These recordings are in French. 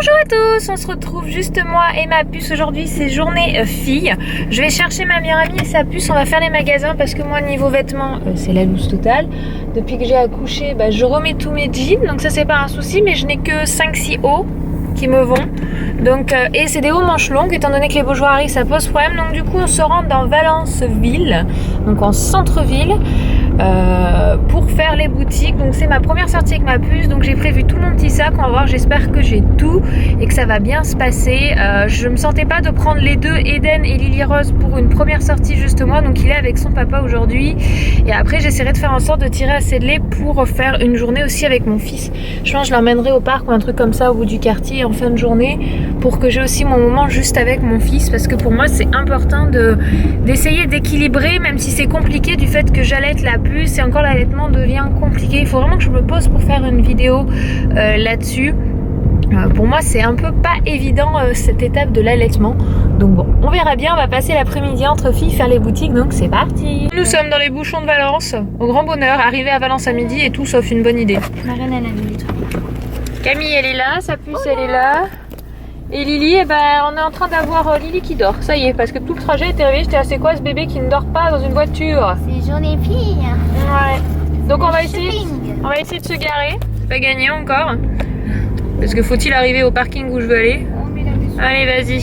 Bonjour à tous, on se retrouve juste moi et ma puce aujourd'hui, c'est journée fille. Je vais chercher ma meilleure amie et sa puce, on va faire les magasins parce que moi niveau vêtements c'est la loose totale. Depuis que j'ai accouché, je remets tous mes jeans, donc ça c'est pas un souci, mais je n'ai que 5-6 hauts qui me vont. Donc, et c'est des hauts manches longues, étant donné que les Beaujoire arrivent, ça pose problème. Donc du coup on se rend dans Valence-Ville, donc en centre-ville. Pour faire les boutiques, donc c'est ma première sortie avec ma puce, donc j'ai prévu tout mon petit sac, on va voir, j'espère que j'ai tout et que ça va bien se passer. Je me sentais pas de prendre les deux, Eden et Lily Rose, pour une première sortie justement, donc il est avec son papa aujourd'hui et après j'essaierai de faire en sorte de tirer assez de lait pour faire une journée aussi avec mon fils. Je pense que je l'emmènerai au parc ou un truc comme ça au bout du quartier en fin de journée pour que j'ai aussi mon moment juste avec mon fils, parce que pour moi c'est important d'essayer d'équilibrer, même si c'est compliqué du fait que j'allaite la puce et encore l'allaitement devient compliqué. Il faut vraiment que je me pose pour faire une vidéo là-dessus. Pour moi c'est un peu pas évident cette étape de l'allaitement, donc bon, on verra bien. On va passer l'après-midi entre filles faire les boutiques, donc c'est parti. Nous sommes dans les bouchons de Valence, au grand bonheur, arrivé à Valence à midi et tout sauf une bonne idée. Marraine elle a mis les trucs. Camille elle est là, sa puce elle est là. Et Lily, on est en train d'avoir Lily qui dort, ça y est, parce que tout le trajet était réveillé, j'étais c'est quoi ce bébé qui ne dort pas dans une voiture? C'est journée fille. Ouais. Donc on va essayer de se garer, c'est pas gagné encore. Parce que faut-il arriver au parking où je veux aller? Allez vas-y.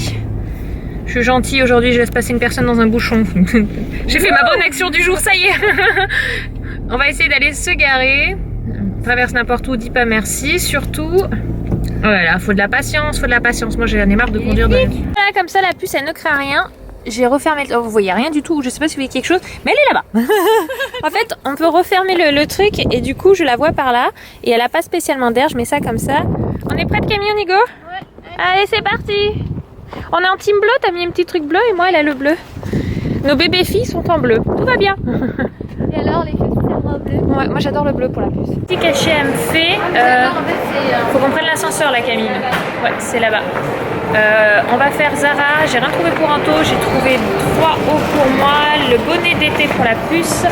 Je suis gentille aujourd'hui, je laisse passer une personne dans un bouchon. J'ai fait ma bonne action du jour, ça y est. On va essayer d'aller se garer. Traverse n'importe où, dis pas merci, surtout... Oh là là, faut de la patience, Moi j'en ai marre de conduire de... Voilà, comme ça la puce elle ne craint rien. J'ai refermé, vous voyez rien du tout, je sais pas si vous voyez quelque chose, mais elle est là-bas. En fait, on peut refermer le truc et du coup je la vois par là et elle a pas spécialement d'air, je mets ça comme ça. On est prête Camille, on y go? Ouais. Allez c'est parti. On est en team bleu, t'as mis un petit truc bleu et moi elle a le bleu. Nos bébés filles sont en bleu, tout va bien. Et alors les filles sont en bleu? Ouais, moi j'adore le bleu pour la puce. Petit cachet elle me fait. Faut qu'on prenne l'ascenseur la Camille. Ouais, c'est là-bas. On va faire Zara. J'ai rien trouvé pour Anto. J'ai trouvé 3 hauts pour moi, le bonnet d'été pour la puce,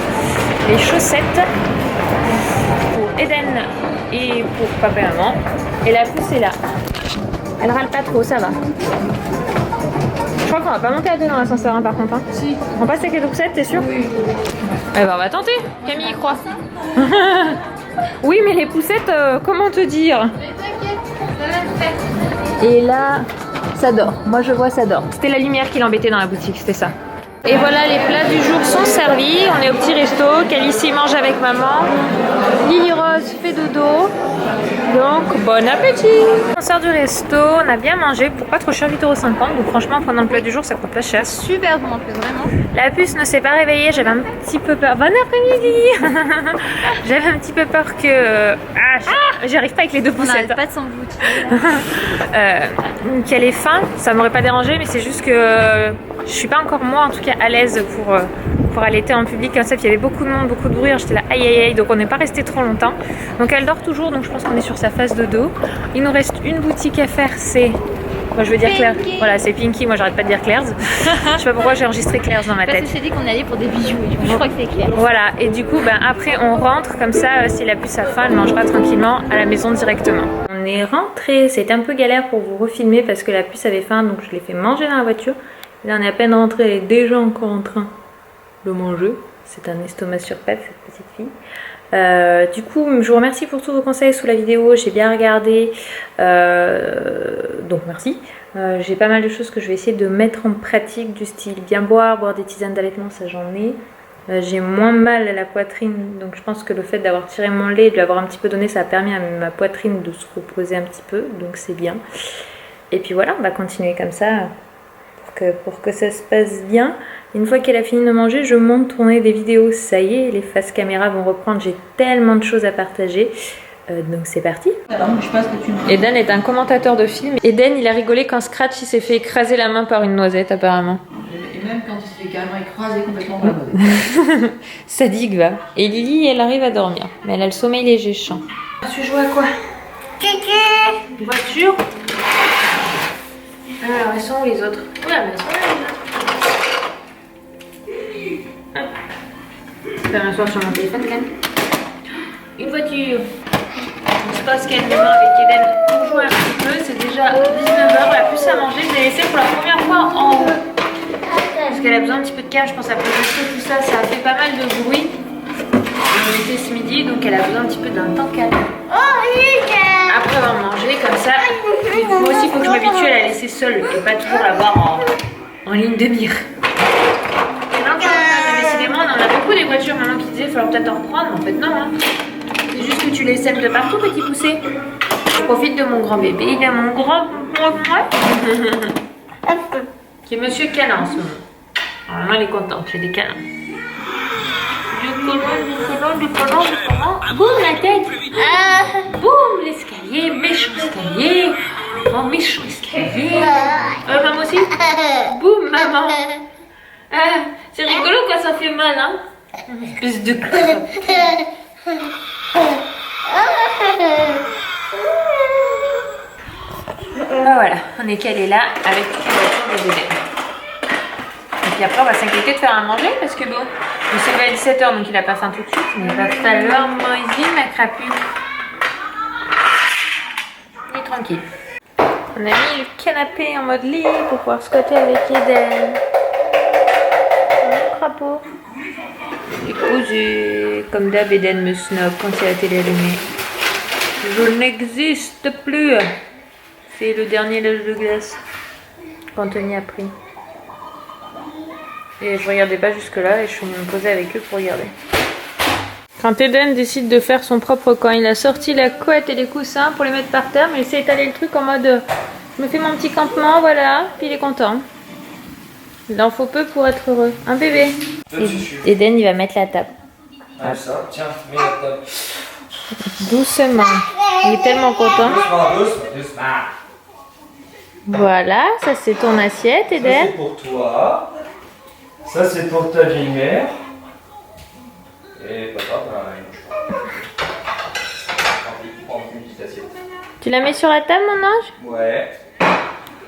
les chaussettes pour Eden et pour papa et maman. Et la puce est là. Elle râle pas trop, ça va. Je crois qu'on va pas monter à deux dans l'ascenseur par contre. Hein. Si. On passe avec les poussettes, t'es sûr? Oui. Eh ben on va tenter. Camille y croit. Oui mais les poussettes, comment te dire? Mais t'inquiète, ça va le faire. Et là, ça dort. Moi je vois ça dort. C'était la lumière qui l'embêtait dans la boutique, c'était ça. Et voilà, les plats du jour sont servis. On est au petit resto. Calicie mange avec maman. Lily Rose fait dodo. Donc, bon appétit. On sort du resto. On a bien mangé pour pas trop cher, 8,50 €. Donc franchement, pendant le plat du jour, ça coûte pas cher. Super bon en plus, vraiment. La puce ne s'est pas réveillée. J'avais un petit peu peur. Bon après-midi. J'avais un petit peu peur que... j'arrive pas avec les deux On n'arrête poussettes. pas de s'engloutir. Qu'elle ait faim, ça m'aurait pas dérangé, mais c'est juste que je suis pas encore moi en tout cas à l'aise pour allaiter en public comme ça. Puis il y avait beaucoup de monde, beaucoup de bruit, j'étais là aïe aïe aïe, donc on n'est pas resté trop longtemps. Donc elle dort toujours, donc je pense qu'on est sur sa phase de dos. Il nous reste une boutique à faire, c'est... Moi je veux dire Claire, voilà c'est Pinky, moi j'arrête pas de dire Claire's. Je sais pas pourquoi j'ai enregistré Claire's dans ma tête. Parce que j'ai dit qu'on allait pour des bijoux et du coup je crois que c'est clair. Voilà, et du coup après on rentre comme ça, si la puce a faim elle mangera tranquillement à la maison directement. On est rentré, c'était un peu galère pour vous refilmer parce que la puce avait faim, donc je l'ai fait manger dans la voiture. Là on est à peine rentré, elle est déjà encore en train de manger. C'est un estomac sur pattes cette petite fille. Du coup je vous remercie pour tous vos conseils sous la vidéo, j'ai bien regardé, donc merci. J'ai pas mal de choses que je vais essayer de mettre en pratique, du style bien boire des tisanes d'allaitement, ça j'en ai. J'ai moins mal à la poitrine, donc je pense que le fait d'avoir tiré mon lait et de l'avoir un petit peu donné, ça a permis à ma poitrine de se reposer un petit peu, donc c'est bien. Et puis voilà, on va continuer comme ça pour que ça se passe bien. Une fois qu'elle a fini de manger, je monte tourner des vidéos, ça y est, les faces caméra vont reprendre, j'ai tellement de choses à partager. Donc c'est parti. Eden est un commentateur de film. Eden il a rigolé quand Scratch il s'est fait écraser la main par une noisette apparemment. Et même quand il se fait carrément écraser complètement par la noisette. Sadique va. Et Lily elle arrive à dormir. Mais elle a le sommeil léger chiant. Tu joues à quoi? Kéké. Voiture. Alors elles sont où les autres? Oula mais elles sont là les autres. Je vais m'asseoir sur mon téléphone quand même. Une voiture. On se passe calmement avec Eden pour jouer un petit peu. C'est déjà 19h, la puce à manger. Je l'ai laissée pour la première fois en haut. Parce qu'elle a besoin un petit peu de calme, je pense à progresser, tout ça. Ça a fait pas mal de bruit. On était ce midi, donc elle a besoin un petit peu d'un temps calme. Après avoir mangé, comme ça. Moi aussi, il faut que je m'habitue à la laisser seule et pas toujours la voir en ligne de mire. Décidément, on en a beaucoup des voitures maintenant qui disaient qu'il fallait peut-être en reprendre, mais en fait non. Hein. C'est juste que tu les sèmes de partout, petit poussé. Je profite de mon grand bébé. Il a mon grand qui est Monsieur Câlin en ce moment. Normalement, il est content, j'ai des câlins. Du câlin. Boum, la tête. Boum, l'escalier, méchant escalier. Oh, méchant escalier. Maman aussi. Boum, maman. C'est rigolo quand ça fait mal, hein. Espèce de voilà, on est calé là avec toutes les voitures de bébé. Et puis après, on va s'inquiéter de faire à manger parce que bon, il s'est levé à 17h donc il a pas faim tout de suite. Mais il va falloir manger, ma crapule. Il est tranquille. On a mis le canapé en mode lit pour pouvoir squatter avec Eden. Un crapaud. Et posé. Comme d'hab, Eden me snob quand c'est la télé allumée. Je n'existe plus. C'est le dernier lâche de glace qu'Anthony a pris. Et je regardais pas jusque là et je suis venue me poser avec eux pour regarder. Quand Eden décide de faire son propre coin, il a sorti la couette et les coussins pour les mettre par terre, mais il s'est étalé le truc en mode je me fais mon petit campement, voilà, puis il est content. Il en faut peu pour être heureux. Un bébé. Eden, il va mettre la table. Ah, ça, tiens, mets la table. Doucement. Il est tellement content. Doucement. Voilà, ça c'est ton assiette, Ça Eden. c'est pour toi. Ça c'est pour ta vieille mère. Et papa, prends une petite assiette. Tu la mets sur la table, mon ange? Ouais.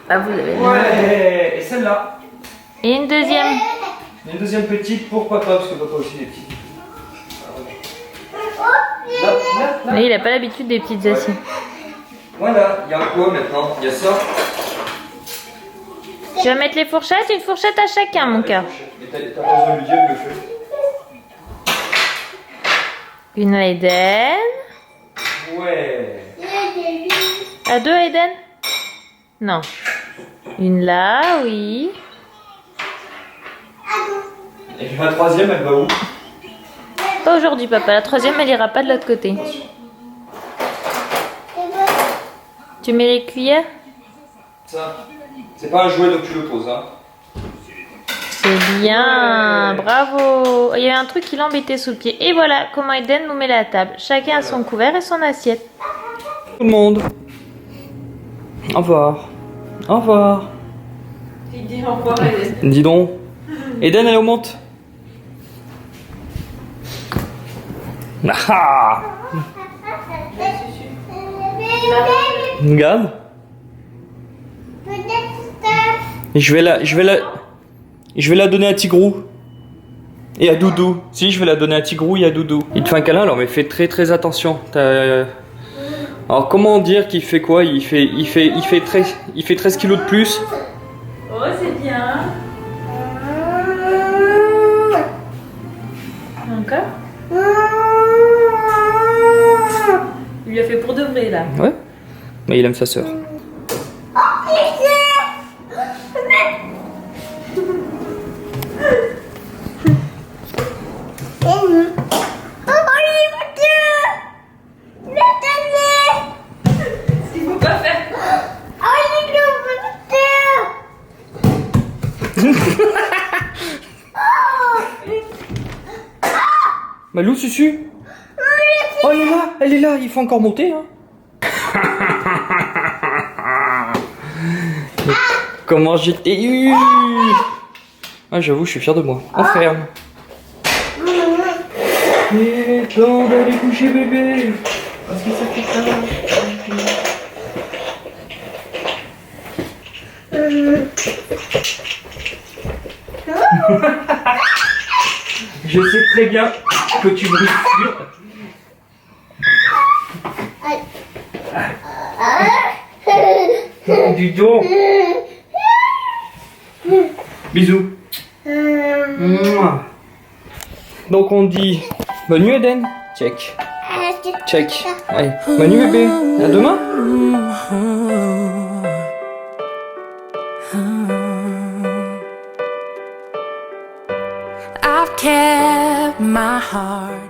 Ah, vous l'avez. Ouais. Et celle-là. Et une deuxième. Une deuxième petite pour papa, parce que papa aussi est petit. Là. Oui, il a pas l'habitude des petites assiettes. Voilà, il y a quoi maintenant? Il y a ça. Tu vas mettre les fourchettes, une fourchette à chacun, mon cœur. Mais t'as pas besoin de lui dire que le feu. Une à Eden. Ouais. À deux, Eden? Non. Une là, oui. Et puis la troisième, elle va où? Pas aujourd'hui, papa. La troisième, elle ira pas de l'autre côté. Tu mets les cuillères? Ça. C'est pas un jouet donc tu le poses, hein. C'est bien, Ouais. bravo. Il y avait un truc qui l'embêtait sous le pied. Et voilà comment Eden nous met la table. Chacun a son couvert et son assiette. Tout le monde. Au revoir. Au revoir. Il dit au revoir, Eden. Dis donc. Eden, elle monte. Ah. Regarde. Et je vais la donner à Tigrou. Et à Doudou. Si, je vais la donner à Tigrou et à Doudou. Il te fait un câlin alors, mais fais très très attention. Alors comment dire qu'il fait quoi? Il fait 13 kilos de plus. Oh, c'est bien. Encore? Il lui a fait pour de vrai là. Ouais. Mais il aime sa sœur. Malou, Susu? Oh, elle est là, il faut encore monter, hein. Comment j'étais eu. Ah, j'avoue, je suis fier de moi. Enferme. Et on va aller coucher, bébé. Parce que ça fait ça. Je sais très bien que tu me respires. Du dos. Bisous. Mouah. Donc on dit bonne nuit Eden. Check. Check. Allez, bonne nuit bébé. À demain. I've kept my heart